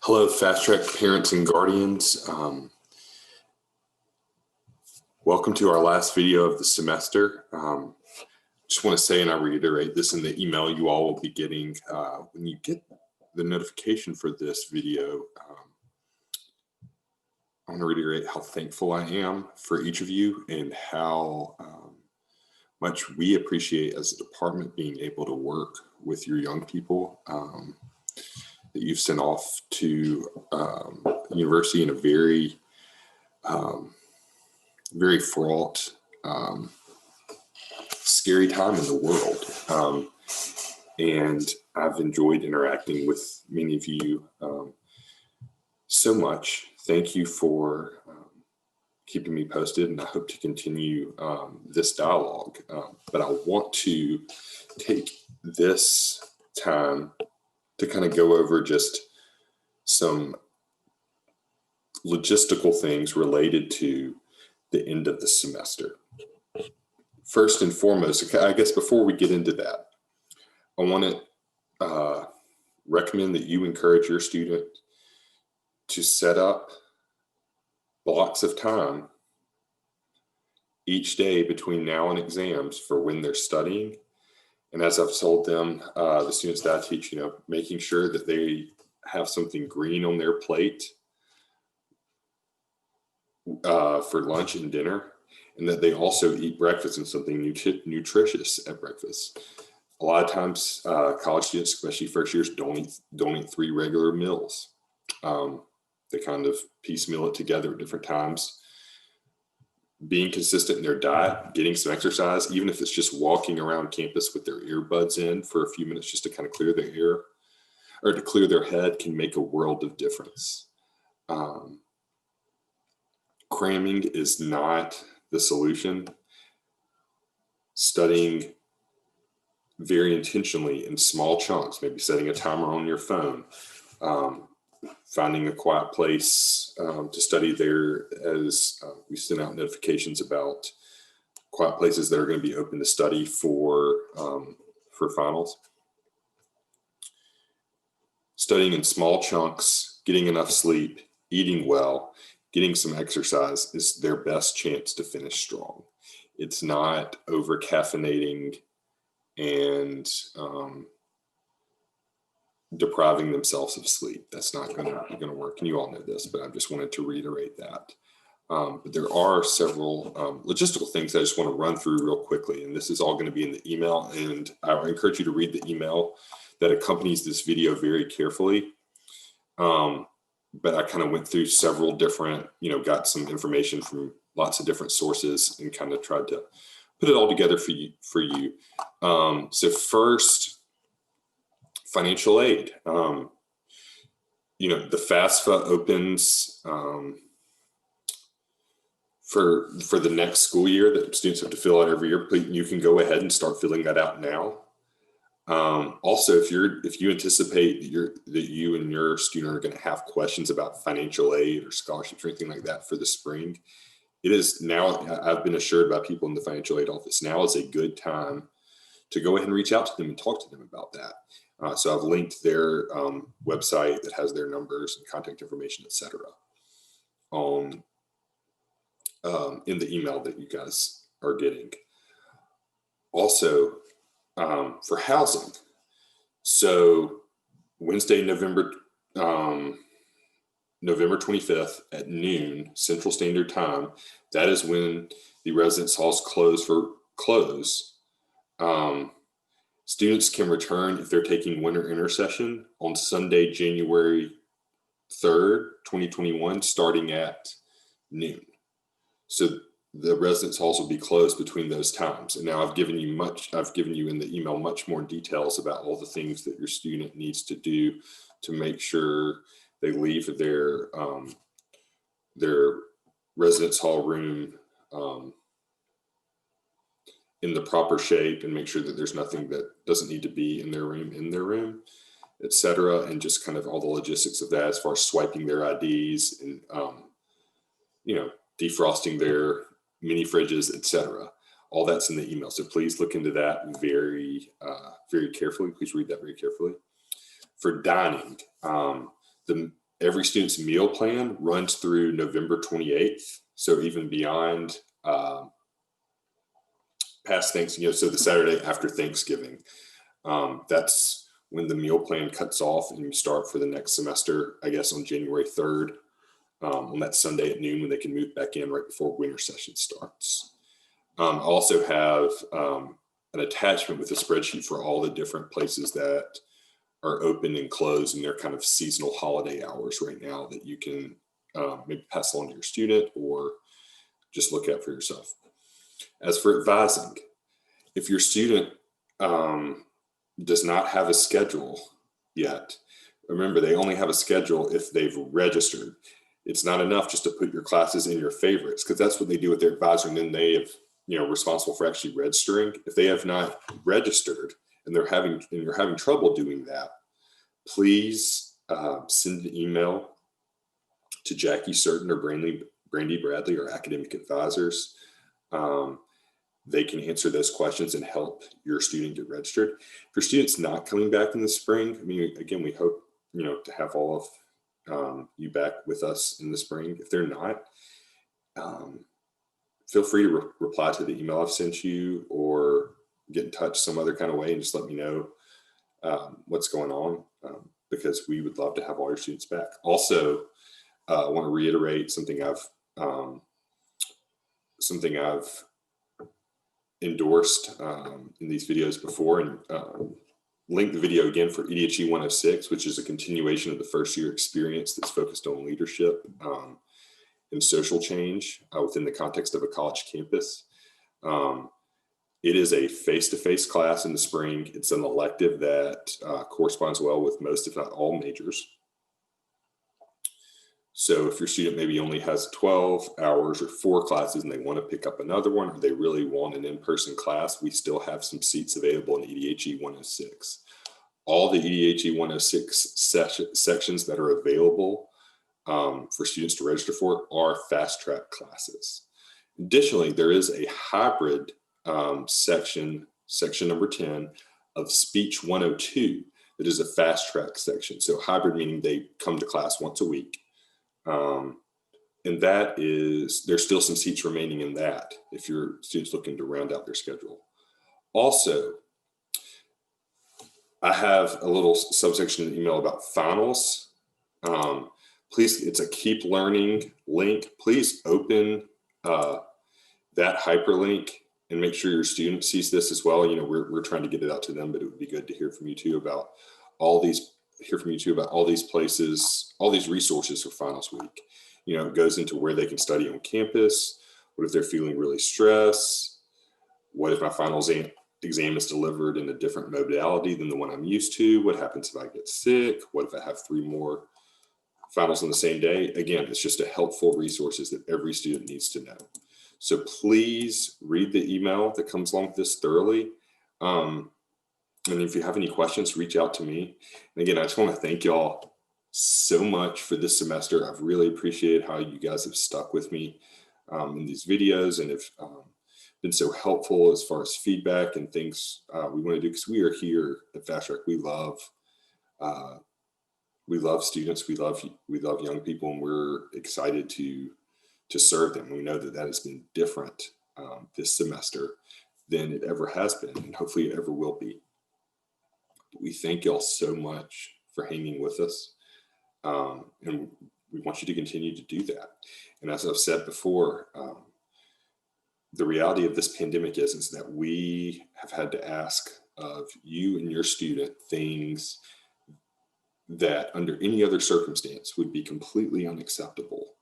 Hello, FASTrack parents and guardians. Welcome to our last video of the semester. Just want to say, and I reiterate this in the email you all will be getting when you get the notification for this video. I want to reiterate how thankful I am for each of you and how much we appreciate as a department being able to work with your young people that you've sent off to university in a very, very fraught, scary time in the world. And I've enjoyed interacting with many of you so much. Thank you for keeping me posted, and I hope to continue this dialogue. But I want to take this time to kind of go over just some logistical things related to the end of the semester. First and foremost, I guess before we get into that, I want to recommend that you encourage your student to set up blocks of time each day between now and exams for when they're studying. And as I've told them, the students that I teach, making sure that they have something green on their plate for lunch and dinner, and that they also eat breakfast and something nutritious at breakfast. A lot of times, college students, especially first years, don't eat 3 regular meals. They kind of piecemeal it together at different times. Being consistent in their diet, getting some exercise, even if it's just walking around campus with their earbuds in for a few minutes just to kind of clear their air or to clear their head, can make a world of difference. Cramming is not the solution. Studying very intentionally in small chunks, maybe setting a timer on your phone, finding a quiet place to study there, as we send out notifications about quiet places that are going to be open to study for finals. Studying in small chunks, getting enough sleep, eating well, getting some exercise is their best chance to finish strong. It's not over caffeinating and depriving themselves of sleep. That's not going to work. And you all know this, but I just wanted to reiterate that. But there are several logistical things I just want to run through real quickly. And this is all going to be in the email. And I encourage you to read the email that accompanies this video very carefully. But I kind of went through several different, got some information from lots of different sources and kind of tried to put it all together for you. So first, financial aid. The FAFSA opens for the next school year that students have to fill out every year. You can go ahead and start filling that out now. Also, if you anticipate that you and your student are going to have questions about financial aid or scholarships or anything like that for the spring, it is now, I've been assured by people in the financial aid office, now is a good time to go ahead and reach out to them and talk to them about that. So I've linked their website that has their numbers and contact information, et cetera, in the email that you guys are getting. Also, for housing. So Wednesday, November 25th at noon Central Standard Time, that is when the residence halls close. Students can return if they're taking winter intersession on Sunday, January 3rd, 2021, starting at noon. So the residence halls will be closed between those times. And now I've given you in the email much more details about all the things that your student needs to do to make sure they leave their residence hall room in the proper shape, and make sure that there's nothing that doesn't need to be in their room, et cetera. And just kind of all the logistics of that as far as swiping their IDs and, defrosting their mini fridges, et cetera. All that's in the email. So please look into that very, very carefully. Please read that very carefully. For dining, the Every student's meal plan runs through November 28th. So even beyond past Thanksgiving, so the Saturday after Thanksgiving, that's when the meal plan cuts off and you start for the next semester, I guess on January 3rd, on that Sunday at noon when they can move back in right before winter session starts. I also have an attachment with a spreadsheet for all the different places that are open and closed in their kind of seasonal holiday hours right now that you can maybe pass along to your student or just look at for yourself. As for advising, if your student does not have a schedule yet, remember they only have a schedule if they've registered. It's not enough just to put your classes in your favorites, because that's what they do with their advisor, and then they have, responsible for actually registering. If they have not registered and you're having trouble doing that, please send an email to Jackie Certain or Brandy Bradley, or academic advisors. They can answer those questions and help your student get registered. If your student's not coming back in the spring, again, we hope, to have all of you back with us in the spring. If they're not, feel free to reply to the email I've sent you or get in touch some other kind of way and just let me know what's going on, because we would love to have all your students back. Also, I want to reiterate something I've endorsed in these videos before, and link the video again for EDHE 106, which is a continuation of the first year experience that's focused on leadership and social change within the context of a college campus. It is a face-to-face class in the spring. It's an elective that corresponds well with most, if not all, majors. So if your student maybe only has 12 hours or 4 classes and they want to pick up another one, or they really want an in-person class, we still have some seats available in EDHE 106. All the EDHE 106 sections that are available for students to register for are FASTrack classes. Additionally, there is a hybrid section number 10 of Speech 102 that is a FASTrack section. So hybrid meaning they come to class once a week. And that is, there's still some seats remaining in that if your student's looking to round out their schedule. Also, I have a little subsection in the email about finals. Please, it's a keep learning link. Please open that hyperlink and make sure your student sees this as well. We're trying to get it out to them, but it would be good to hear from you too about all these places, all these resources for finals week. It goes into where they can study on campus. What if they're feeling really stressed? What if my finals exam is delivered in a different modality than the one I'm used to? What happens if I get sick? What if I have 3 more finals on the same day? Again, it's just a helpful resources that every student needs to know. So please read the email that comes along with this thoroughly. And if you have any questions, reach out to me. And again, I just want to thank y'all so much for this semester. I've really appreciated how you guys have stuck with me in these videos and have been so helpful as far as feedback and things we want to do, because we are here at FASTrack. We love students. We love young people, and we're excited to serve them. We know that has been different this semester than it ever has been, and hopefully it ever will be. We thank y'all so much for hanging with us, and we want you to continue to do that. And as I've said before, the reality of this pandemic is that we have had to ask of you and your student things that under any other circumstance would be completely unacceptable.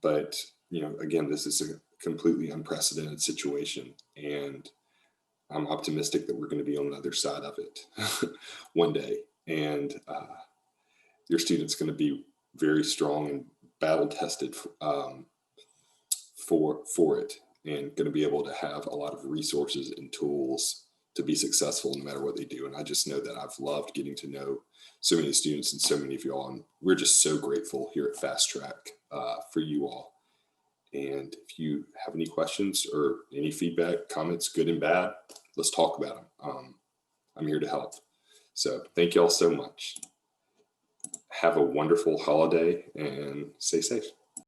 But again, this is a completely unprecedented situation, and I'm optimistic that we're going to be on the other side of it one day, and your student's going to be very strong and battle tested for it, and going to be able to have a lot of resources and tools to be successful no matter what they do. And I just know that I've loved getting to know so many students and so many of y'all, and we're just so grateful here at FASTrack for you all. And if you have any questions or any feedback, comments, good and bad, let's talk about them. I'm here to help. So thank you all so much. have a wonderful holiday and stay safe.